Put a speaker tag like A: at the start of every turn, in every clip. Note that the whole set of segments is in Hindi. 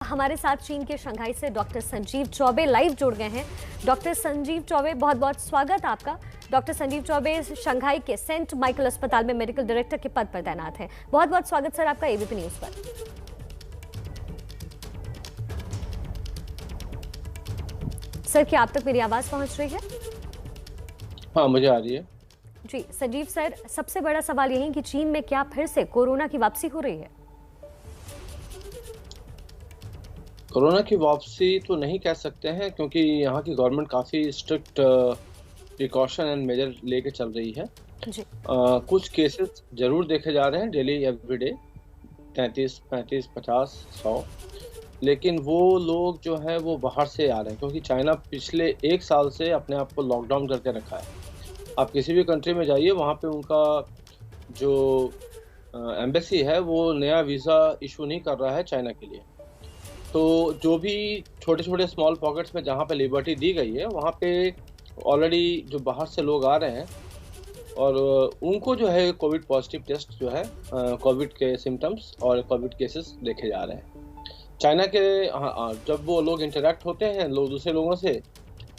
A: हमारे साथ चीन के शंघाई से डॉक्टर संजीव चौबे लाइव जुड़ गए हैं। डॉक्टर संजीव चौबे, बहुत बहुत स्वागत आपका। डॉक्टर संजीव चौबे शंघाई के सेंट माइकल अस्पताल में मेडिकल डायरेक्टर के पद पर तैनात हैं। बहुत बहुत स्वागत सर आपका एबीपी न्यूज पर। सर, क्या आप तक मेरी आवाज पहुंच रही है?
B: हाँ, मुझे आ रही है।
A: जी संजीव सर, सबसे बड़ा सवाल यही कि चीन में क्या फिर से कोरोना की वापसी हो रही है?
B: कोरोना की वापसी तो नहीं कह सकते हैं, क्योंकि यहाँ की गवर्नमेंट काफ़ी स्ट्रिक्ट प्रिकॉशन एंड मेजर लेके चल रही है।
A: जी।
B: कुछ केसेस जरूर देखे जा रहे हैं डेली एवरीडे, 33, 35, 50, 100। लेकिन वो लोग जो हैं वो बाहर से आ रहे हैं, क्योंकि चाइना पिछले 1 साल से अपने आप को लॉकडाउन करके रखा है। आप किसी भी कंट्री में जाइए, वहाँ पे उनका जो एम्बेसी है वो नया वीज़ा इशू नहीं कर रहा है चाइना के लिए। तो जो भी छोटे छोटे स्मॉल पॉकेट्स में जहाँ पे लिबर्टी दी गई है, वहाँ पे ऑलरेडी जो बाहर से लोग आ रहे हैं और उनको जो है कोविड पॉजिटिव टेस्ट जो है, कोविड के सिम्टम्स और कोविड केसेस देखे जा रहे हैं चाइना के। जब वो लोग इंटरेक्ट होते हैं लोग दूसरे लोगों से,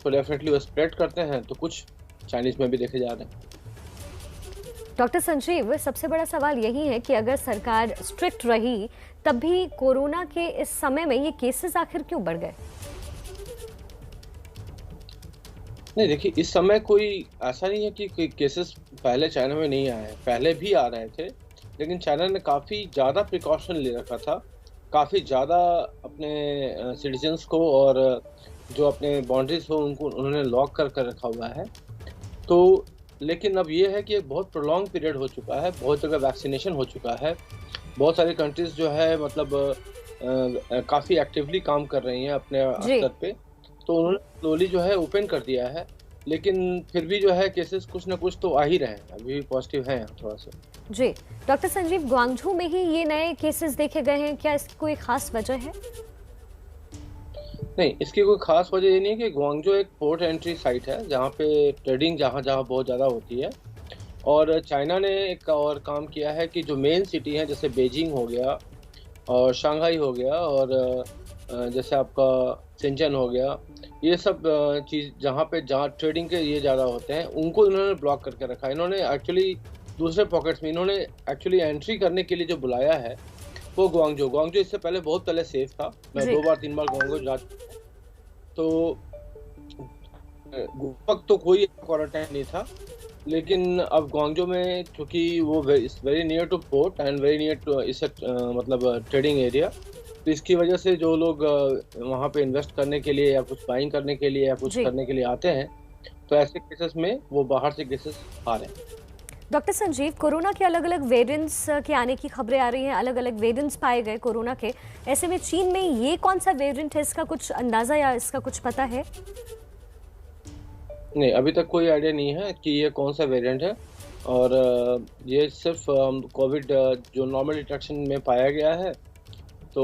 B: तो डेफिनेटली वो स्प्रेड करते हैं, तो कुछ चाइनीज़ में भी देखे जा रहे हैं।
A: डॉक्टर संजीव, सबसे बड़ा सवाल यही है कि अगर सरकार स्ट्रिक्ट रही तब भी कोरोना के इस समय में ये केसेस आखिर क्यों बढ़ गए?
B: नहीं, देखिए, इस समय कोई ऐसा नहीं है कि केसेस पहले चाइना में नहीं आए हैं, पहले भी आ रहे थे। लेकिन चाइना ने काफ़ी ज़्यादा प्रिकॉशन ले रखा था, काफ़ी ज़्यादा अपने सिटीजन्स को और जो अपने बाउंड्रीज हो उनको उन्होंने लॉक कर कर रखा हुआ है। तो लेकिन अब ये है कि एक बहुत प्रोलॉन्ग पीरियड हो चुका है, बहुत जगह वैक्सीनेशन हो चुका है, बहुत सारी कंट्रीज़ जो है मतलब काफ़ी एक्टिवली काम कर रही हैं अपने
A: जी।
B: स्तर पे। तो उन्होंने स्लोली जो है ओपन कर दिया है, लेकिन फिर भी जो है केसेस कुछ ना कुछ तो आ ही रहे हैं, अभी भी पॉजिटिव हैं थोड़ा सा।
A: जी डॉक्टर संजीव, ग्वांगझू में ही ये नए केसेस देखे गए हैं, क्या इसकी कोई खास वजह है?
B: नहीं, इसकी कोई खास वजह ये नहीं है कि ग्वांगझू एक पोर्ट एंट्री साइट है, जहाँ पे ट्रेडिंग जहाँ जहाँ बहुत ज़्यादा होती है। और चाइना ने एक और काम किया है कि जो मेन सिटी हैं, जैसे बीजिंग हो गया और शंघाई हो गया और जैसे आपका शेंजन हो गया, ये सब चीज़ जहाँ ट्रेडिंग के ये ज़्यादा होते हैं, उनको इन्होंने ब्लॉक करके रखा है। इन्होंने एक्चुअली दूसरे पॉकेट्स में इन्होंने एक्चुअली एंट्री करने के लिए जो बुलाया है वो ग्वांगझू इससे पहले बहुत पहले सेफ था। मैं
A: जी।
B: 2 बार 3 बार ग्वांगझू जा चुका हूं। तो वक्त तो कोई क्वारंटाइन नहीं था, लेकिन अब ग्वांगझू में चूँकि वो very near to port and very near to इस मतलब ट्रेडिंग एरिया, तो इसकी वजह से जो लोग वहाँ पे इन्वेस्ट करने के लिए या कुछ बाइंग करने के लिए या कुछ
A: जी
B: करने के लिए आते हैं, तो ऐसे केसेस में वो बाहर से केसेस आ रहे हैं।
A: डॉक्टर संजीव, कोरोना के अलग अलग वेरिएंट्स के आने की खबरें आ रही हैं, अलग अलग वेरिएंट्स पाए गए कोरोना के। ऐसे में चीन में ये कौन सा वेरिएंट है, इसका कुछ अंदाजा या इसका कुछ पता है?
B: नहीं, अभी तक कोई आइडिया नहीं है कि ये कौन सा वेरिएंट है। और ये सिर्फ कोविड जो नॉर्मल डिटेक्शन में पाया गया है, तो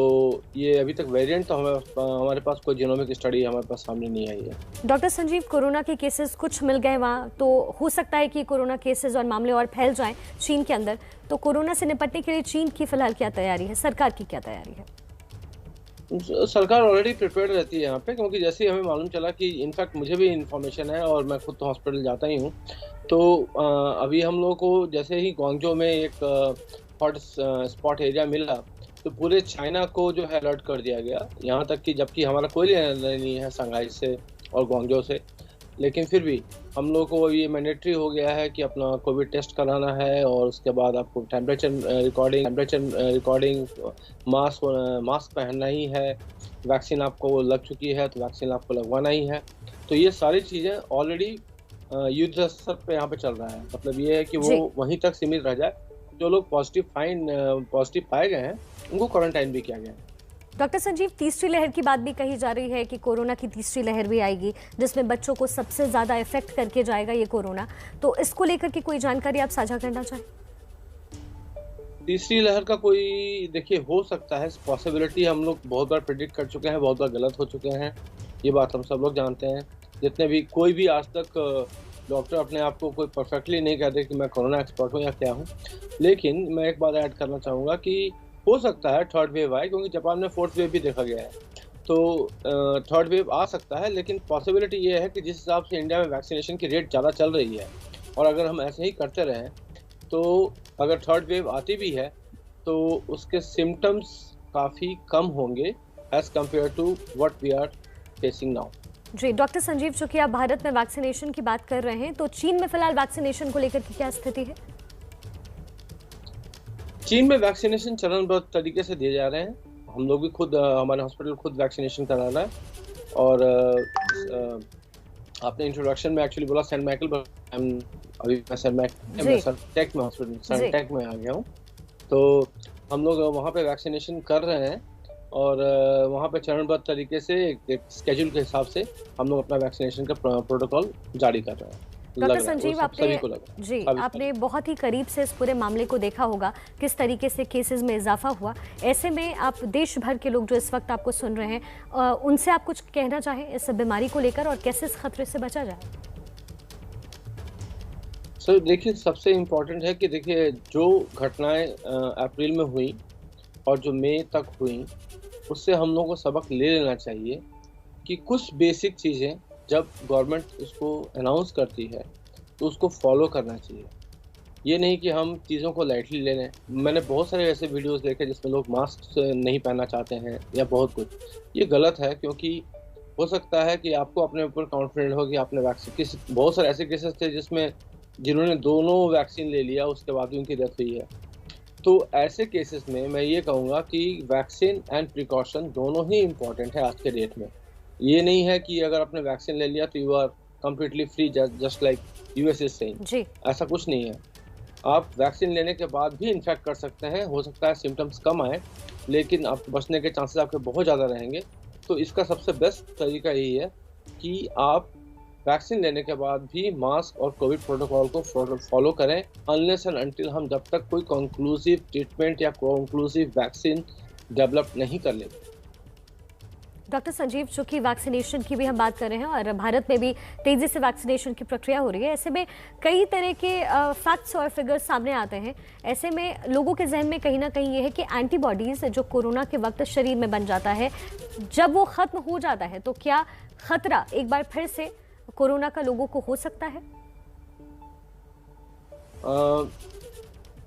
B: ये अभी तक वेरिएंट तो हमारे पास कोई जीनोमिक स्टडी हमारे पास सामने नहीं आई है।
A: डॉक्टर संजीव, कोरोना के केसेस कुछ मिल गए वहाँ, तो हो सकता है कि कोरोना केसेस और मामले और फैल जाएं चीन के अंदर। तो कोरोना से निपटने के लिए चीन की फिलहाल क्या तैयारी है, सरकार की क्या तैयारी है?
B: सरकार ऑलरेडी प्रिपेयर्ड रहती है यहाँ पे, क्योंकि जैसे ही हमें मालूम चला कि इनफैक्ट मुझे भी इन्फॉर्मेशन है और मैं खुद तो हॉस्पिटल जाता ही हूँ। तो अभी हम लोगों को जैसे ही ग्वांगझू में एक हॉट स्पॉट एरिया मिला, तो पूरे चाइना को जो है अलर्ट कर दिया गया। यहाँ तक कि जबकि हमारा कोई लेना देना नहीं है शंघाई से और ग्वांगझू से, लेकिन फिर भी हम लोग को ये मैंडेटरी हो गया है कि अपना कोविड टेस्ट कराना है, और उसके बाद आपको टेम्परेचर रिकॉर्डिंग, मास्क पहनना ही है। वैक्सीन आपको लग चुकी है तो वैक्सीन आपको लगवाना ही है। तो ये सारी चीज़ें ऑलरेडी युद्ध स्तर पे यहाँ पे चल रहा है। मतलब ये है कि वो
A: जी
B: वहीं तक सीमित रह जाए। जो लोग पॉजिटिव पाए गए हैं उनको क्वारंटाइन भी किया गया है।
A: डॉक्टर संजीव, तीसरी लहर की बात भी कही जा रही है कि कोरोना की तीसरी लहर भी आएगी, जिसमें बच्चों को सबसे ज्यादा इफेक्ट करके जाएगा ये कोरोना। तो इसको लेकर के कोई जानकारी आप साझा करना चाहें?
B: तीसरी लहर का कोई, देखिए, हो सकता है पॉसिबिलिटी, हम लोग बहुत बार प्रिडिक्ट कर चुके हैं, बहुत बार गलत हो चुके हैं, ये बात हम सब लोग जानते हैं। जितने भी कोई भी आज तक डॉक्टर अपने आप को कोई परफेक्टली नहीं कहते कि मैं कोरोना एक्सपर्ट हूँ या क्या हूँ। लेकिन मैं एक बात ऐड करना चाहूँगा कि हो सकता है थर्ड वेव आए, क्योंकि जापान में फोर्थ वेव भी देखा गया है, तो थर्ड वेव आ सकता है। लेकिन पॉसिबिलिटी ये है कि जिस हिसाब से इंडिया में वैक्सीनेशन की रेट ज़्यादा चल रही है, और अगर हम ऐसे ही करते रहें तो अगर थर्ड वेव आती भी है तो उसके सिम्टम्स काफ़ी कम होंगे as compare to what we are facing now.
A: जी डॉक्टर संजीव, चूंकि आप भारत में वैक्सीनेशन की बात कर रहे हैं, तो चीन में फिलहाल वैक्सीनेशन को लेकर की क्या स्थिति है?
B: चीन में वैक्सीनेशन चरणबद्ध तरीके से दिए जा रहे हैं। हम लोग भी खुद हमारे हॉस्पिटल खुद वैक्सीनेशन करा रहा है। और आपने इंट्रोडक्शन में एक्चुअली बोला सेंट माइकल, अभी मैं सेंट टेक में हॉस्पिटल सेंट टेक में आ गया हूँ। तो हम लोग वहाँ पे वैक्सीनेशन कर रहे हैं और वहाँ पे चरणबद्ध तरीके से एक स्केड्यूल के हिसाब से हम लोग अपना वैक्सीनेशन का प्रोटोकॉल जारी कर रहे हैं।
A: डॉक्टर संजीव, आपने बहुत ही करीब से इस पूरे मामले को देखा होगा, किस तरीके से केसेस में इजाफा हुआ। ऐसे में आप देश भर के लोग जो इस वक्त आपको सुन रहे हैं, उनसे आप कुछ कहना चाहें इस बीमारी को लेकर और कैसे इस खतरे से बचा जाए?
B: सर देखिए, सबसे इम्पोर्टेंट है कि देखिए जो घटनाएं अप्रैल में हुई और जो मई तक हुई, उससे हम लोगों को सबक ले लेना चाहिए कि कुछ बेसिक चीज़ें जब गवर्नमेंट उसको अनाउंस करती है तो उसको फॉलो करना चाहिए। ये नहीं कि हम चीज़ों को लाइटली ले लें। मैंने बहुत सारे ऐसे वीडियोस देखे जिसमें लोग मास्क नहीं पहनना चाहते हैं या बहुत कुछ। ये गलत है, क्योंकि हो सकता है कि आपको अपने ऊपर कॉन्फिडेंट हो कि आपने वैक्सीन, बहुत सारे ऐसे केसेस थे जिन्होंने दोनों वैक्सीन ले लिया, उसके बाद भी उनकी डेथ हुई है। तो ऐसे केसेस में मैं ये कहूँगा कि वैक्सीन एंड प्रिकॉशन दोनों ही इम्पॉर्टेंट है आज के डेट में। ये नहीं है कि अगर आपने वैक्सीन ले लिया तो you are completely free, just like US is saying. ऐसा कुछ नहीं है। आप वैक्सीन लेने के बाद भी इन्फेक्ट कर सकते हैं, हो सकता है सिम्टम्स कम आए, लेकिन आपको बचने के चांसेस आपके बहुत ज़्यादा रहेंगे। तो इसका सबसे बेस्ट तरीका यही है कि आप वैक्सीन लेने के बाद भी मास्क और कोविड प्रोटोकॉल को फॉलो करें, अनलेस एंड अनटिल हम जब तक कोई कंक्लूसिव ट्रीटमेंट या कंक्लूसिव वैक्सीन डेवलप नहीं कर लेते।
A: डॉक्टर संजीव, चूंकि वैक्सीनेशन की भी हम बात कर रहे हैं और भारत में भी तेजी से वैक्सीनेशन की प्रक्रिया हो रही है, ऐसे में कई तरह के फैक्ट्स और फिगर्स सामने आते हैं। ऐसे में लोगों के जहन में कहीं ना कहीं ये है कि एंटीबॉडीज जो कोरोना के वक्त शरीर में बन जाता है, जब वो खत्म हो जाता है तो क्या खतरा एक बार फिर से कोरोना का लोगों को हो सकता है?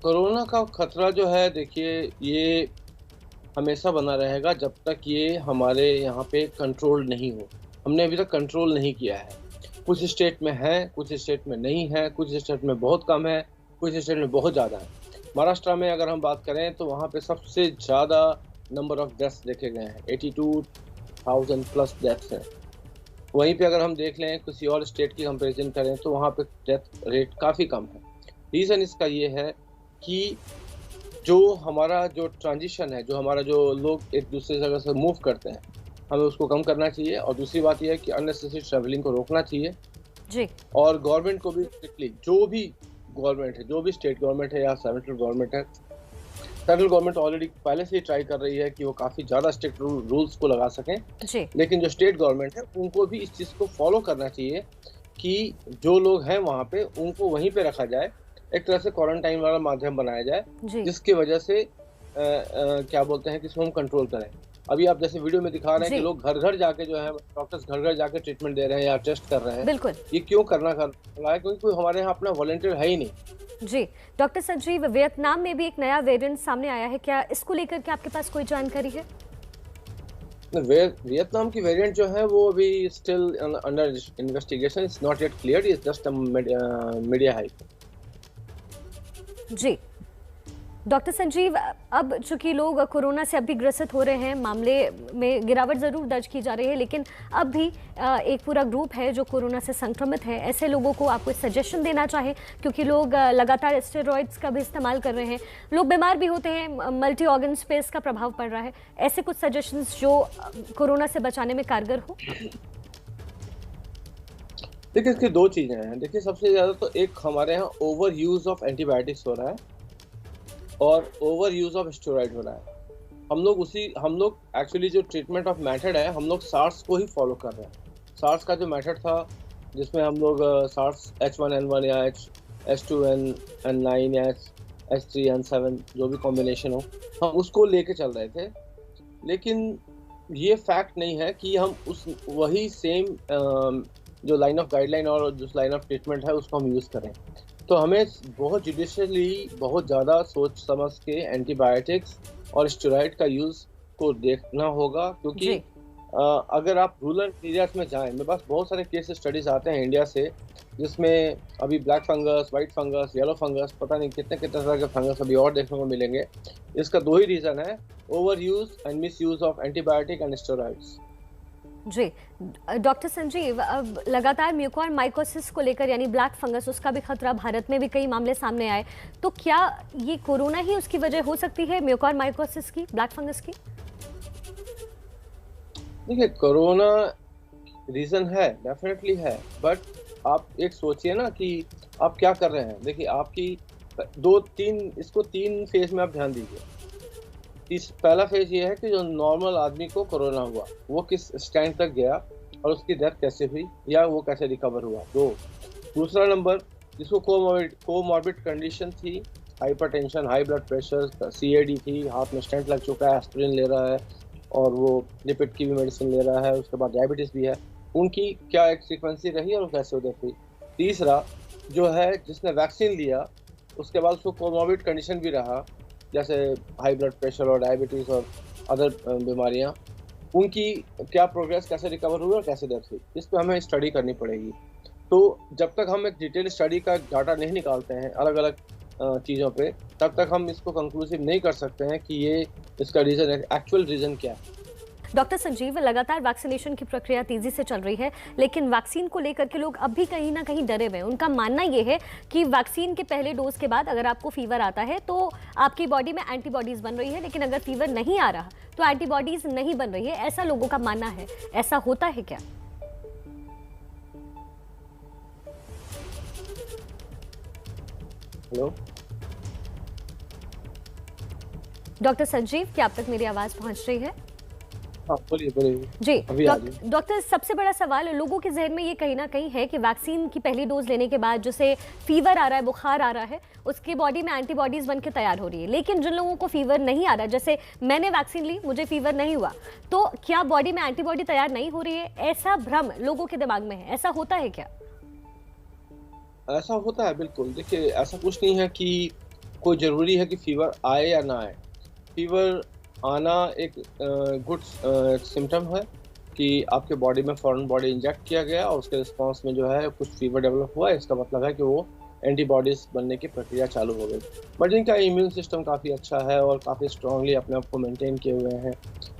B: कोरोना का खतरा जो है, देखिए ये हमेशा बना रहेगा जब तक ये हमारे यहाँ पे कंट्रोल नहीं हो। हमने अभी तक कंट्रोल नहीं किया है। कुछ स्टेट में है, कुछ स्टेट में नहीं है, कुछ स्टेट में बहुत कम है, कुछ स्टेट में बहुत ज़्यादा है। महाराष्ट्र में अगर हम बात करें तो वहाँ पे सबसे ज़्यादा नंबर ऑफ डेथ्स देखे गए हैं, 82,000 प्लस डेथ्स हैं। वहीं पे अगर हम देख लें किसी और स्टेट की कंपेरिजन करें तो वहाँ पे डेथ रेट काफ़ी कम है। रीज़न इसका ये है कि जो हमारा जो ट्रांजिशन है, जो हमारा जो लोग एक दूसरे जगह से मूव करते हैं, हमें उसको कम करना चाहिए। और दूसरी बात यह है कि अननेसेसरी ट्रैवलिंग को रोकना चाहिए
A: जी।
B: और गवर्नमेंट को भी स्ट्रिक्टली, जो भी गवर्नमेंट है, जो भी स्टेट गवर्नमेंट है या सेंट्रल गवर्नमेंट है, सेंट्रल गवर्नमेंट ऑलरेडी पहले से ही ट्राई कर रही है कि वो काफ़ी ज़्यादा स्ट्रिक्ट रूल्स को लगा सकें
A: जी।
B: लेकिन जो स्टेट गवर्नमेंट है उनको भी इस चीज़ को फॉलो करना चाहिए कि जो लोग हैं वहाँ पे उनको वहीं पे रखा जाए, एक तरह से क्वारंटाइन वाला माध्यम बनाया जाए, जिसकी वजह से क्या बोलते हैं कि इसको हम कंट्रोल करें। अभी आप जैसे वीडियो में दिखा रहे हैं कि लोग घर घर जाके जो है, डॉक्टर्स घर घर जाके ट्रीटमेंट दे रहे हैं या टेस्ट कर रहे हैं।
A: बिल्कुल।
B: ये क्यों करना है? क्योंकि कोई हमारे यहाँ अपना वॉलंटियर है ही नहीं।
A: जी डॉक्टर संजीव, वियतनाम में भी एक नया वेरिएंट सामने आया है, क्या इसको लेकर के आपके पास कोई जानकारी है?
B: वियतनाम की वेरिएंट जो है वो अभी still under investigation, it's not yet clear, it's just a media hype.
A: जी डॉक्टर संजीव, अब चूंकि लोग कोरोना से अब भी ग्रसित हो रहे हैं, मामले में गिरावट ज़रूर दर्ज की जा रही है, लेकिन अब भी एक पूरा ग्रुप है जो कोरोना से संक्रमित है। ऐसे लोगों को आप कोई सजेशन देना चाहें, क्योंकि लोग लगातार स्टेरॉइड्स का भी इस्तेमाल कर रहे हैं, लोग बीमार भी होते हैं, मल्टी ऑर्गन स्पेस का प्रभाव पड़ रहा है। ऐसे कुछ सजेशंस जो कोरोना से बचाने में कारगर हो?
B: देखिए इसकी दो चीज़ें हैं। देखिए सबसे ज़्यादा तो एक हमारे यहाँ ओवर यूज़ ऑफ एंटीबायोटिक्स हो रहा है और ओवर यूज़ ऑफ स्टेरॉइड हो रहा है। हम लोग एक्चुअली जो ट्रीटमेंट ऑफ मेथड है, हम लोग सार्स को ही फॉलो कर रहे हैं। सार्स का जो मेथड था जिसमें हम लोग सार्स H1N1 या H2N9 या H3N7 जो भी कॉम्बिनेशन हो, हम उसको लेके चल रहे थे। लेकिन ये फैक्ट नहीं है कि हम उस वही सेम जो लाइन ऑफ गाइडलाइन और जो लाइन ऑफ ट्रीटमेंट है उसको हम यूज़ करें। तो हमें बहुत जुडिशियली, बहुत ज़्यादा सोच समझ के एंटीबायोटिक्स और स्टेरॉइड का यूज़ को देखना होगा, क्योंकि अगर आप रूरल एरियाज में जाएं, मेरे पास बहुत सारे केस स्टडीज आते हैं इंडिया से, जिसमें अभी black fungus, white fungus, yellow fungus, पता नहीं कितने कितने तरह के फंगस अभी और देखने को मिलेंगे। इसका दो ही रीज़न है, overuse and misuse of antibiotic and steroids.
A: जी डॉक्टर संजीव, अब लगातार म्यूकोरमाइकोसिस को लेकर यानी ब्लैक फंगस, उसका भी खतरा, भारत में भी कई मामले सामने आए, तो क्या ये कोरोना ही उसकी वजह हो सकती है, म्यूकोरमाइकोसिस की, ब्लैक फंगस की?
B: देखिए, कोरोना रीज़न है, डेफिनेटली है, बट आप एक सोचिए ना कि आप क्या कर रहे हैं। देखिए, आपकी इसको तीन फेज में आप ध्यान दीजिए। पहला फेज ये है कि जो नॉर्मल आदमी को कोरोना हुआ, वो किस स्टैंड तक गया और उसकी डेथ कैसे हुई या वो कैसे रिकवर हुआ, दो। दूसरा नंबर, जिसको कोमॉर्बिड कंडीशन थी, hypertension, high blood pressure, CAD थी, हाथ में स्टेंट लग चुका है, एस्पिरिन ले रहा है और वो लिपिड की भी मेडिसिन ले रहा है, उसके बाद डायबिटीज़ भी है, उनकी क्या एक सीक्वेंसी रही और कैसे डेथ हुई। तीसरा जो है, जिसने वैक्सीन लिया उसके बाद उसको कोमॉर्बिड कंडीशन भी रहा, जैसे हाई ब्लड प्रेशर और डायबिटीज़ और अदर बीमारियां, उनकी क्या प्रोग्रेस, कैसे रिकवर हुई और कैसे डेथ हुई, इस पर हमें स्टडी करनी पड़ेगी। तो जब तक हम एक डिटेल स्टडी का डाटा नहीं निकालते हैं अलग अलग चीज़ों पे, तब तक हम इसको कंक्लूसिव नहीं कर सकते हैं कि ये इसका रीज़न, एक्चुअल रीज़न क्या है।
A: डॉक्टर संजीव, लगातार वैक्सीनेशन की प्रक्रिया तेजी से चल रही है, लेकिन वैक्सीन को लेकर के लोग अब भी कहीं ना कहीं डरे हुए हैं। उनका मानना यह है कि वैक्सीन के पहले डोज के बाद अगर आपको फीवर आता है तो आपकी बॉडी में एंटीबॉडीज बन रही है, लेकिन अगर फीवर नहीं आ रहा तो एंटीबॉडीज नहीं बन रही है, ऐसा लोगों का मानना है। ऐसा होता है क्या?
B: हेलो
A: डॉक्टर संजीव, क्या आप तक मेरी आवाज पहुंच रही है?
B: बोलिए
A: जी
B: डॉक्टर,
A: सबसे बड़ा सवाल लोगों के जहन में ये कहीं ना कहीं है कि वैक्सीन की पहली डोज लेने के बाद जैसे फीवर आ रहा है, बुखार आ रहा है, उसकी बॉडी में एंटीबॉडीज बन के तैयार हो रही है, लेकिन जिन लोगों को फीवर नहीं आ रहा, जैसे मैंने वैक्सीन ली, मुझे फीवर नहीं हुआ, तो क्या बॉडी में एंटीबॉडी तैयार नहीं हो रही है? ऐसा भ्रम लोगों के दिमाग में है, ऐसा होता है क्या?
B: ऐसा होता है, बिल्कुल। देखिए, ऐसा कुछ नहीं है कि कोई ज़रूरी है कि फीवर आए या ना आए। फीवर आना एक गुड सिम्टम है कि आपके बॉडी में फ़ौरन बॉडी इंजेक्ट किया गया और उसके रिस्पॉन्स में जो है कुछ फीवर डेवलप हुआ है, इसका मतलब है कि वो एंटीबॉडीज़ बनने की प्रक्रिया चालू हो गई। बट जिनका इम्यून सिस्टम काफ़ी अच्छा है और काफ़ी स्ट्रांगली अपने आप को मेंटेन किए हुए हैं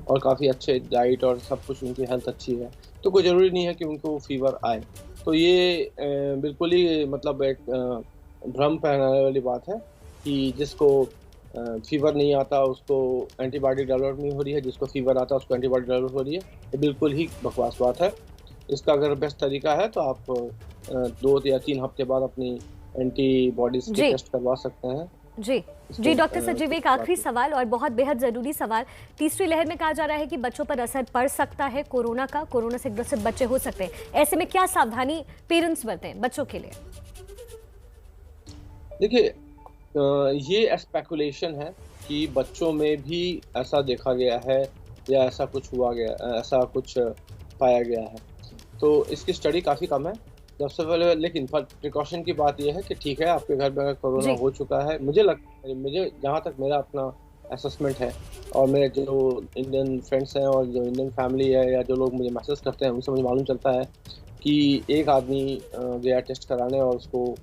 B: और काफ़ी अच्छे डाइट और सब कुछ, उनकी हेल्थ अच्छी है, तो कोई ज़रूरी नहीं है कि उनको फीवर आए। तो ये बिल्कुल ही मतलब एक भ्रम फैलाने वाली बात है कि जिसको फीवर नहीं आता उसको एंटीबॉडी डेवलप नहीं हो रही है, जिसको फीवर आता है उसको एंटीबॉडी डेवलप हो रही है। ये बिल्कुल ही बकवास बात है। इसका अगर बेस्ट तरीका है तो आप 2 या 3 हफ्ते बाद अपनी एंटीबॉडीज की टेस्ट करवा सकते हैं।
A: जी डॉक्टर संजीव, एक आखिरी सवाल और बहुत बेहद ज़रूरी सवाल। तीसरी लहर में कहा जा रहा है कि बच्चों पर असर पड़ सकता है कोरोना का, कोरोना से ग्रसित बच्चे हो सकते हैं, ऐसे में क्या सावधानी पेरेंट्स बरतें बच्चों के लिए?
B: देखिए, ये स्पेकुलेशन है कि बच्चों में भी ऐसा देखा गया है या ऐसा कुछ ऐसा कुछ पाया गया है, तो इसकी स्टडी काफ़ी कम है। सबसे पहले लेकिन प्रिकॉशन की बात यह है कि ठीक है, आपके घर में अगर कोरोना हो चुका है, मुझे जहाँ तक मेरा अपना असेसमेंट है और मेरे जो इंडियन फ्रेंड्स हैं और जो इंडियन फैमिली है या जो लोग मुझे मैसेज करते हैं, उनसे मुझे मालूम चलता है कि एक आदमी गया टेस्ट कराने और उसको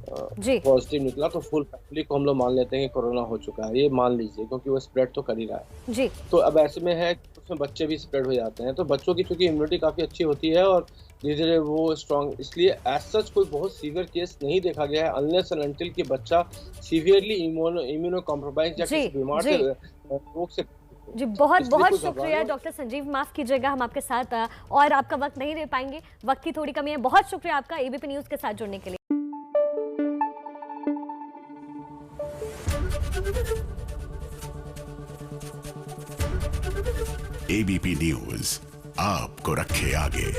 B: पॉजिटिव निकला, तो फुल फैमिली को हम लोग मान लेते हैं कि कोरोना हो चुका है। ये मान लीजिए, क्योंकि वो स्प्रेड तो कर ही रहा है
A: जी।
B: तो अब ऐसे में है कि उसमें बच्चे भी स्प्रेड हो जाते हैं, तो बच्चों की चूंकि इम्यूनिटी काफ़ी अच्छी होती है और धीरे धीरे वो स्ट्रांग, इसलिए एज सच कोई बहुत सीवियर केस नहीं देखा गया है अनलेस एंड अनटिल कि बच्चा सीवियरली इम्यूनो कॉम्प्रोमाइज या किसी बीमार से रोग से।
A: जी बहुत बहुत शुक्रिया डॉक्टर संजीव, माफ कीजिएगा हम आपके साथ और आपका वक्त नहीं दे पाएंगे, वक्त की थोड़ी कमी है। बहुत शुक्रिया आपका एबीपी न्यूज के साथ जुड़ने के लिए।
C: एबीपी न्यूज आपको रखे आगे।